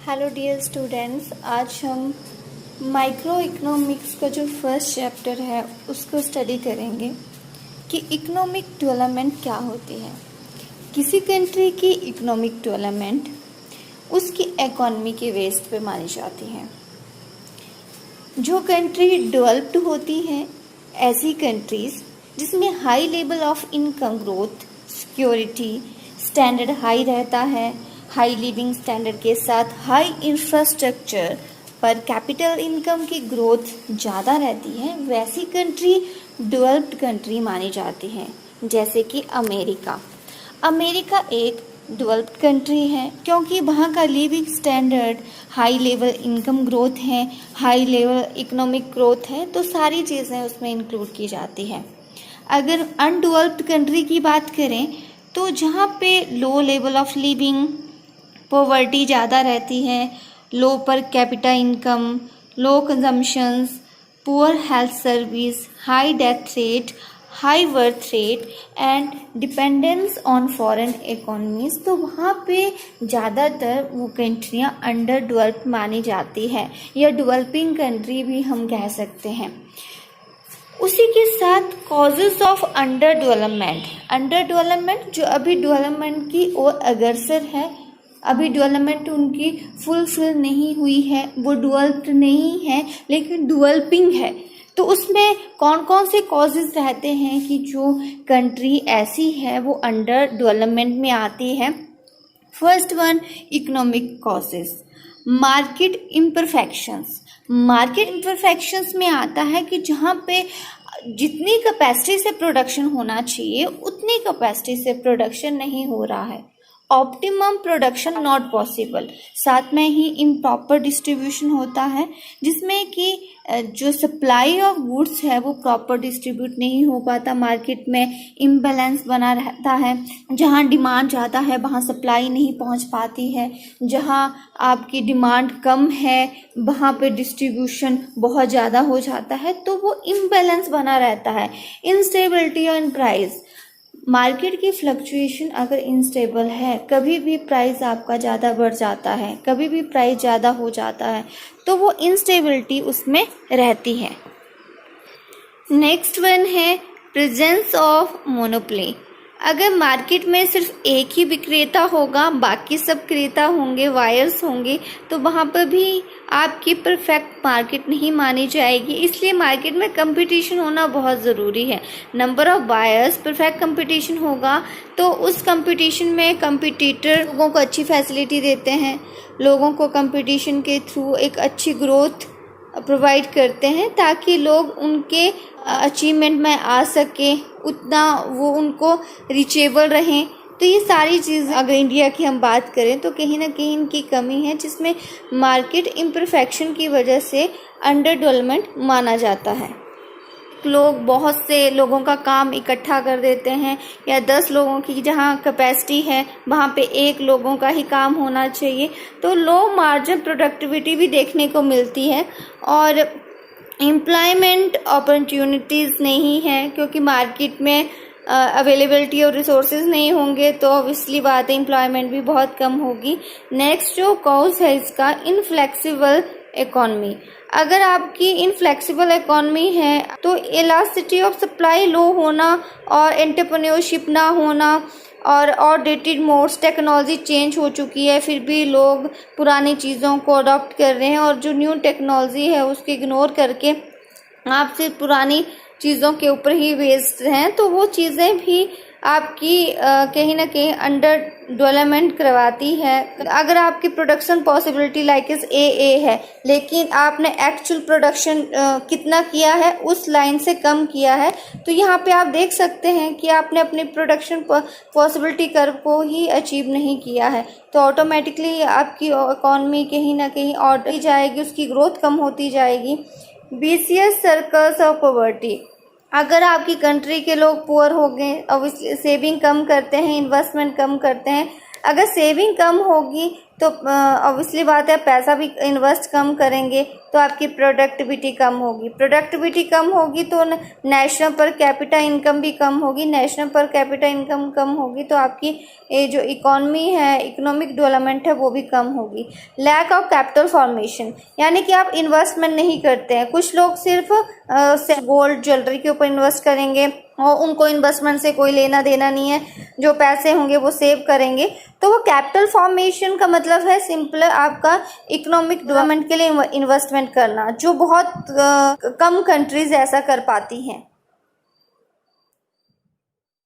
Hello dear students, आज हम micro economics का जो फर्स्ट चैप्टर है उसको स्टडी करेंगे कि इकोनॉमिक डेवलपमेंट क्या होती है। किसी कंट्री की इकोनॉमिक डेवलपमेंट उसकी इकोनॉमी के बेस पे मानी जाती है। जो कंट्री डेवलप्ड होती है, ऐसी कंट्रीज जिसमें high level of income growth, security standard high रहता है, हाई लिविंग स्टैंडर्ड के साथ हाई इंफ्रास्ट्रक्चर पर कैपिटल इनकम की ग्रोथ ज़्यादा रहती है, वैसी कंट्री डेवलप्ड कंट्री मानी जाती है। जैसे कि अमेरिका एक डेवलप्ड कंट्री है क्योंकि वहाँ का living standard, high level income growth है, हाई लेवल इकोनॉमिक ग्रोथ है, तो सारी चीज़ें उसमें इंक्लूड की जाती है। अगर अनडेवलप्ड कंट्री की बात करें तो जहाँ पे low level of living, poverty ज़्यादा रहती है, low per capita income, low consumptions, poor health service, high death rate, high birth rate and dependence on foreign economies, तो वहाँ पे ज़्यादातर वो कंट्रियाँ अंडर डेवलप्ड मानी जाती है या डेवलपिंग कंट्री भी हम कह सकते हैं। उसी के साथ कॉजेस ऑफ अंडर डेवलपमेंट जो अभी डेवलपमेंट की ओर अग्रसर है, अभी डेवलपमेंट उनकी फुलफिल नहीं हुई है, वो डेवलप्ड नहीं है लेकिन डेवलपिंग है, तो उसमें कौन कौन से कॉजेज रहते हैं कि जो कंट्री ऐसी है वो अंडर डेवलपमेंट में आती है। First one, economic causes. Market imperfections में आता है कि जहाँ पे जितनी कैपेसिटी से प्रोडक्शन होना चाहिए उतनी कैपेसिटी से प्रोडक्शन नहीं हो रहा है। Optimum production not possible. साथ में ही इम्प्रॉपर डिस्ट्रीब्यूशन होता है जिसमें कि जो सप्लाई ऑफ गुड्स है वो प्रॉपर डिस्ट्रीब्यूट नहीं हो पाता, मार्केट में इम्बैलेंस बना रहता है। जहाँ डिमांड ज़्यादा है वहाँ सप्लाई नहीं पहुँच पाती है, जहाँ आपकी डिमांड कम है वहाँ पे डिस्ट्रीब्यूशन बहुत ज़्यादा हो जाता है, तो वो इम्बैलेंस बना रहता है। इंस्टेबिलिटी ऑन प्राइस, मार्केट की फ्लक्चुएशन अगर इंस्टेबल है, कभी भी प्राइस आपका ज़्यादा बढ़ जाता है, कभी भी प्राइस ज़्यादा हो जाता है, तो वो इंस्टेबिलिटी उसमें रहती है। नेक्स्ट वन है प्रेजेंस ऑफ मोनोपोली। अगर मार्केट में सिर्फ एक ही विक्रेता होगा, बाकी सब क्रेता होंगे, वायर्स होंगे, तो वहाँ पर भी आपकी परफेक्ट मार्केट नहीं मानी जाएगी। इसलिए मार्केट में कंपटीशन होना बहुत ज़रूरी है। Number of buyers, perfect competition होगा तो उस कंपटीशन में कंपटीटर लोगों को अच्छी फैसिलिटी देते हैं, लोगों को कंपटीशन के थ्रू एक अच्छी ग्रोथ प्रोवाइड करते हैं ताकि लोग उनके अचीवमेंट में आ सके, उतना वो उनको रीचेबल रहें। तो ये सारी चीज़ अगर इंडिया की हम बात करें तो कहीं ना कहीं इनकी कमी है, जिसमें मार्केट इम्परफेक्शन की वजह से अंडर डेवलपमेंट माना जाता है। लोग बहुत से लोगों का काम इकट्ठा कर देते हैं, या 10 लोगों की जहां कैपेसिटी है वहां पे 1 लोगों का ही काम होना चाहिए, तो लो मार्जिन प्रोडक्टिविटी भी देखने को मिलती है। और एम्प्लॉयमेंट अपॉर्चुनिटीज़ नहीं है क्योंकि मार्केट में अवेलेबिलिटी और रिसोर्सेज नहीं होंगे तो ऑब्वियसली बात है एम्प्लॉयमेंट भी बहुत कम होगी। नेक्स्ट जो कॉज है इसका, इनफ्लेक्सिबल इकोनॉमी। अगर आपकी इनफ्लेक्सिबल इकोनॉमी है तो इलास्टिसिटी ऑफ सप्लाई लो होना और एंटरप्रेन्योरशिप ना होना और आउटडेटेड मोड्स, टेक्नोलॉजी चेंज हो चुकी है फिर भी लोग पुरानी चीज़ों को अडॉप्ट कर रहे हैं और जो न्यू टेक्नोलॉजी है उसको इग्नोर करके आप सिर्फ पुरानी चीज़ों के ऊपर ही बेस्ड हैं, तो वो चीज़ें भी आपकी कहीं ना कहीं अंडर डेवलपमेंट करवाती है। अगर आपकी प्रोडक्शन पॉसिबिलिटी लाइक इस ए है लेकिन आपने एक्चुअल प्रोडक्शन कितना किया है उस लाइन से कम किया है, तो यहाँ पे आप देख सकते हैं कि आपने अपनी प्रोडक्शन पॉसिबिलिटी कर्व को ही अचीव नहीं किया है, तो ऑटोमेटिकली आपकी इकॉनमी कहीं ना कहीं और जाएगी, उसकी ग्रोथ कम होती जाएगी। Vicious circles of poverty. अगर आपकी कंट्री के लोग पुअर हो गए, ऑब्वियसली सेविंग कम करते हैं, इन्वेस्टमेंट कम करते हैं, अगर सेविंग कम होगी तो ऑब्वियसली बात है, पैसा भी इन्वेस्ट कम करेंगे तो आपकी प्रोडक्टिविटी कम होगी। प्रोडक्टिविटी कम होगी तो नेशनल पर कैपिटा इनकम भी कम होगी। नेशनल पर कैपिटा इनकम कम होगी तो आपकी ये जो इकोनॉमी है, इकोनॉमिक डेवलपमेंट है, वो भी कम होगी। लैक ऑफ कैपिटल फॉर्मेशन, यानी कि आप इन्वेस्टमेंट नहीं करते हैं। कुछ लोग सिर्फ गोल्ड ज्वेलरी के ऊपर इन्वेस्ट करेंगे और उनको इन्वेस्टमेंट से कोई लेना देना नहीं है, जो पैसे होंगे वो सेव करेंगे। तो वो कैपिटल फॉर्मेशन का मतलब है सिंपल आपका इकोनॉमिक डेवलपमेंट के लिए इन्वेस्टमेंट करना, जो बहुत कम कंट्रीज ऐसा कर पाती हैं।